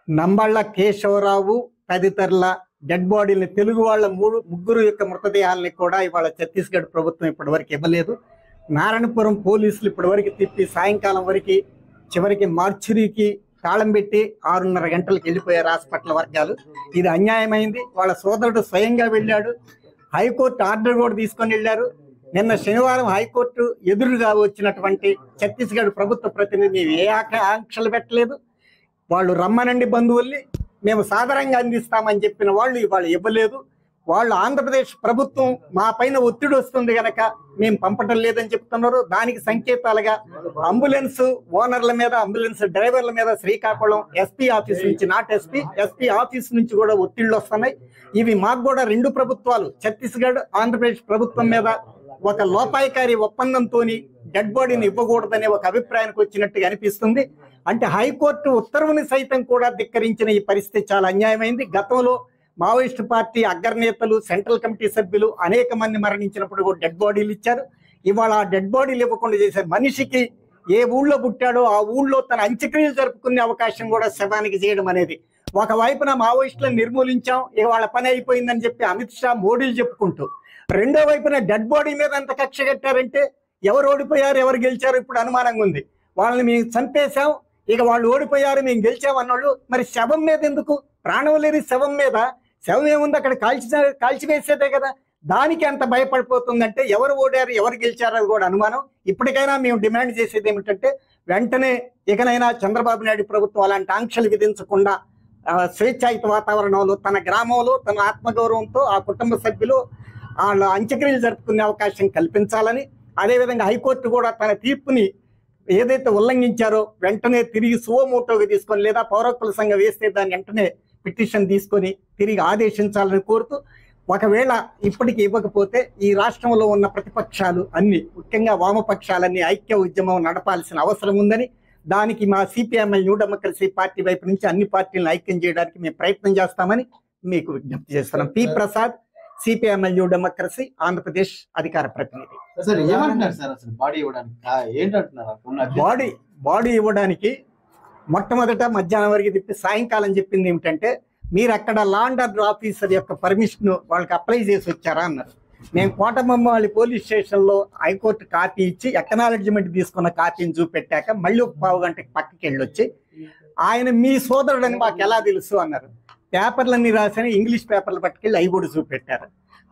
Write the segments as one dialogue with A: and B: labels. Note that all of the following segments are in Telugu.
A: నంబళ్ళ కేశవరావు తదితరుల డెడ్ బాడీని తెలుగు వాళ్ళ ముగ్గురు యొక్క మృతదేహాలని కూడా ఇవాళ ఛత్తీస్గఢ్ ప్రభుత్వం ఇప్పటివరకు ఇవ్వలేదు. నారాయణపురం పోలీసులు ఇప్పటివరకు తిప్పి సాయంకాలం వరకు చివరికి మార్చురీకి తాళం పెట్టి 6:30 గంటలకు వెళ్ళిపోయారు హాస్పిటల్ వర్గాలు. ఇది అన్యాయమైంది. వాళ్ళ సోదరుడు స్వయంగా వెళ్ళాడు, హైకోర్టు ఆర్డర్ కూడా తీసుకొని వెళ్ళారు. నిన్న శనివారం హైకోర్టు ఎదురుగా వచ్చినటువంటి ఛత్తీస్గఢ్ ప్రభుత్వ ప్రతినిధి ఏ ఆంక్షలు పెట్టలేదు. వాళ్ళు రమ్మనండి బంధువుల్ని, మేము సాధారణంగా అందిస్తామని చెప్పిన వాళ్ళు ఇవాళ ఇవ్వలేదు. వాళ్ళు ఆంధ్రప్రదేశ్ ప్రభుత్వం మా పైన ఒత్తిడి వస్తుంది కనుక మేము పంపటం లేదని చెప్తున్నారు. దానికి సంకేతాలుగా అంబులెన్స్ ఓనర్ల మీద, అంబులెన్స్ డ్రైవర్ల మీద శ్రీకాకుళం ఎస్పీ ఆఫీస్ నుంచి, నాట్ ఎస్పీ ఆఫీస్ నుంచి కూడా ఒత్తిళ్లు వస్తున్నాయి. ఇవి మాకు కూడా రెండు ప్రభుత్వాలు, ఛత్తీస్గఢ్ ఆంధ్రప్రదేశ్ ప్రభుత్వం మీద ఒక లోపాయకారి ఒప్పందంతో డెడ్ బాడీని ఇవ్వకూడదనే ఒక అభిప్రాయానికి వచ్చినట్టుగా అనిపిస్తుంది. అంటే హైకోర్టు ఉత్తర్వుని సైతం కూడా ధిక్కరించిన ఈ పరిస్థితి చాలా అన్యాయమైంది. గతంలో మావోయిస్టు పార్టీ అగ్రనేతలు, సెంట్రల్ కమిటీ సభ్యులు అనేక మంది మరణించినప్పుడు కూడా డెడ్ బాడీలు ఇచ్చారు. ఇవాళ ఆ డెడ్ బాడీలు ఇవ్వకుండా చేశారు. మనిషికి ఏ ఊళ్ళో పుట్టాడో ఆ ఊళ్ళో తన అంత్యక్రియలు జరుపుకునే అవకాశం కూడా శవానికి చేయడం అనేది, ఒకవైపున మావోయిస్టులను నిర్మూలించాం, ఇవాళ పని అయిపోయిందని చెప్పి అమిత్ షా, మోడీలు చెప్పుకుంటూ, రెండో వైపున డెడ్ బాడీ మీద ఎంత కక్ష కట్టారంటే ఎవరు ఓడిపోయారు ఎవరు గెలిచారు ఇప్పుడు అనుమానంగా ఉంది. వాళ్ళని మేము చంపేశాం, ఇక వాళ్ళు ఓడిపోయారు మేము గెలిచాం అన్నోళ్ళు మరి శవం మీద ఎందుకు? ప్రాణం లేని శవం మీద, శవం ఏముంది అక్కడ కాల్చివేసేదే కదా. దానికి అంత భయపడిపోతుందంటే ఎవరు ఓడారు ఎవరు గెలిచారు అది కూడా అనుమానం. ఇప్పటికైనా మేము డిమాండ్ చేసేది ఏమిటంటే వెంటనే ఇకనైనా చంద్రబాబు నాయుడు ప్రభుత్వం అలాంటి ఆంక్షలు విధించకుండా స్వేచ్ఛాయుత వాతావరణంలో తన గ్రామంలో తన ఆత్మగౌరవంతో ఆ కుటుంబ సభ్యులు వాళ్ళ అంత్యక్రియలు జరుపుకునే అవకాశం కల్పించాలని, అదేవిధంగా హైకోర్టు కూడా తన తీర్పుని ఏదైతే ఉల్లంఘించారో వెంటనే తిరిగి సువమోటోగా తీసుకొని, లేదా పౌర హక్కుల సంఘం వేస్తే దాన్ని వెంటనే పిటిషన్ తీసుకొని తిరిగి ఆదేశించాలని కోరుతూ, ఒకవేళ ఇప్పటికి ఇవ్వకపోతే ఈ రాష్ట్రంలో ఉన్న ప్రతిపక్షాలు అన్ని, ముఖ్యంగా వామపక్షాలన్నీ ఐక్య ఉద్యమం నడపాల్సిన అవసరం ఉందని, దానికి మా సిపిఎంఎల్ న్యూ డెమోక్రసీ పార్టీ వైపు నుంచి అన్ని పార్టీలను ఐక్యం చేయడానికి మేము ప్రయత్నం చేస్తామని మీకు విజ్ఞప్తి చేస్తున్నాం. P Prasad, CPML new democracy, Andhra Pradesh అధికార ప్రతినిధి. బాడీ ఇవ్వడానికి మొట్టమొదట మధ్యాహ్నం వరకు తిప్పి సాయంకాలం చెప్పింది ఏమిటంటే, మీరు అక్కడ లా అండ్ ఆర్డర్ ఆఫీసర్ యొక్క పర్మిషన్ వాళ్ళకి అప్లై చేసి వచ్చారా అన్నారు. మేము కోటబొమ్మాళి పోలీస్ స్టేషన్లో హైకోర్టు కాపీ ఇచ్చి ఎక్నాలెడ్జ్మెంట్ తీసుకున్న కాపీని చూపెట్టాక మళ్ళీ ఒక పావు గంటకి పక్కకి వెళ్ళొచ్చి, ఆయన మీ సోదరుడని మాకు ఎలా తెలుసు అన్నారు. పేపర్లన్నీ రాసిన ఇంగ్లీష్ పేపర్లు పట్టుకెళ్ళి అవి కూడా చూపెట్టారు.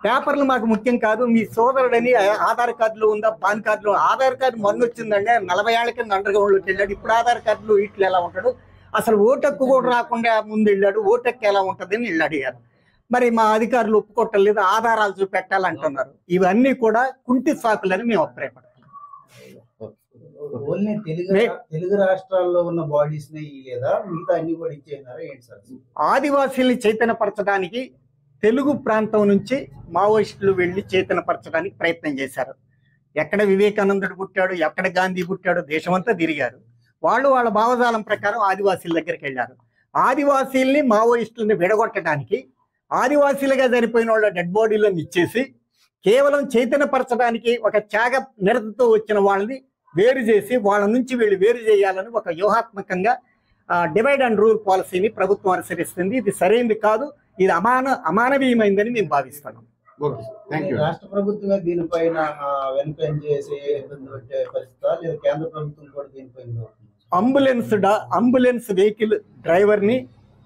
A: పేపర్లు మాకు ముఖ్యం కాదు, మీ సోదరుడని ఆధార్ కార్డులో ఉందా, పాన్ కార్డులో, ఆధార్ కార్డు మొన్న వచ్చిందంటే 40 ఏళ్ల కింద అండర్గ్రౌండ్లోకి వెళ్ళాడు, ఇప్పుడు ఆధార్ కార్డులో ఇట్లు ఎలా ఉంటాడు, అసలు ఓటక్కు కూడా రాకుండా ముందు వెళ్ళాడు, ఓటక్కు ఎలా ఉంటుందని వీళ్ళు అడిగారు. మరి మా అధికారులు ఒప్పుకోవటం లేదు, ఆధారాలు చూపెట్టాలంటున్నారు. ఇవన్నీ కూడా కుంటి సాకులని మేము అభిప్రాయపడతాం.
B: తెలుగు రాష్ట్రాల్లో ఉన్న బాడీస్ లేదా మిగతా అన్ని కూడా ఇచ్చేయనారా ఏంటి సార్?
A: ఆదివాసీల్ని చైతన్యపరచడానికి తెలుగు ప్రాంతం నుంచి మావోయిస్టులు వెళ్ళి చైతన్యపరచడానికి ప్రయత్నం చేశారు. ఎక్కడ వివేకానందుడు పుట్టాడు, ఎక్కడ గాంధీ పుట్టాడు, దేశమంతా తిరిగారు. వాళ్ళు వాళ్ళ భావజాలం ప్రకారం ఆదివాసీల దగ్గరికి వెళ్ళారు. ఆదివాసీల్ని మావోయిస్టులని విడగొట్టడానికి ఆదివాసీలుగా చనిపోయిన వాళ్ళ డెడ్ బాడీలను ఇచ్చేసి కేవలం చైతన్యపరచడానికి ఒక త్యాగ నిరతతో వచ్చిన వాళ్ళని వేరు చేసి వాళ్ళ నుంచి వీళ్ళు వేరు చేయాలని ఒక వ్యూహాత్మకంగా డివైడ్ అండ్ రూల్ పాలసీని ప్రభుత్వం అనుసరిస్తుంది. ఇది సరైనది కాదు, ఇది అమానవీయమైందని మేము భావిస్తున్నాం.
B: రాష్ట్ర ప్రభుత్వమే దీనిపైన వెనుకం చేసే ఇబ్బంది పెట్టే పరిస్థితి లేదా కేంద్ర ప్రభుత్వం కూడా దీనిపైన?
A: అంబులెన్స్ వెహికల్ డ్రైవర్ని,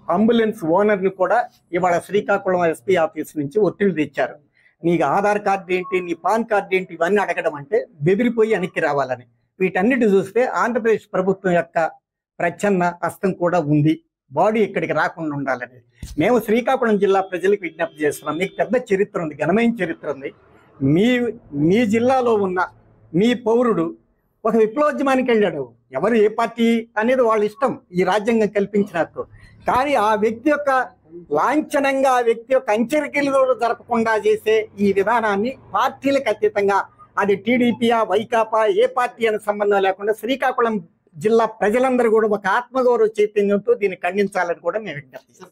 A: అంబులెన్స్ ఓనర్ని కూడా ఇవాళ శ్రీకాకుళం ఎస్పీ ఆఫీస్ నుంచి ఒత్తిడి తెచ్చారు. నీకు ఆధార్ కార్డు ఏంటి, నీ పాన్ కార్డు ఏంటి, ఇవన్నీ అడగడం అంటే బెదిరిపోయి వెనక్కి రావాలని. వీటన్నిటి చూస్తే ఆంధ్రప్రదేశ్ ప్రభుత్వం యొక్క ప్రచ్ఛన్న హస్తం కూడా ఉంది. బాడీ ఇక్కడికి రాకుండా ఉండాలని మేము శ్రీకాకుళం జిల్లా ప్రజలకు విజ్ఞప్తి చేస్తున్నాం. మీకు పెద్ద చరిత్ర ఉంది, ఘనమైన చరిత్ర ఉంది. మీ జిల్లాలో ఉన్న మీ పౌరుడు ఒక విప్లవోద్యమానికి వెళ్ళాడు. ఎవరు ఏ పార్టీ అనేది వాళ్ళ ఇష్టం, ఈ రాజ్యాంగం కల్పించినట్టు. కానీ ఆ వ్యక్తి యొక్క లాంఛనంగా, ఆ వ్యక్తి యొక్క అంచెరికలు జరపకుండా చేసే ఈ విధానాన్ని పార్టీలకు అతీతంగా, అది టీడీపీయా, వైకాపా, ఏ పార్టీ అనే సంబంధం లేకుండా శ్రీకాకుళం జిల్లా ప్రజలందరూ కూడా ఒక ఆత్మగౌరవ చైతన్యంతో దీన్ని ఖండించాలని కూడా మేము విజ్ఞప్తి చేస్తాం.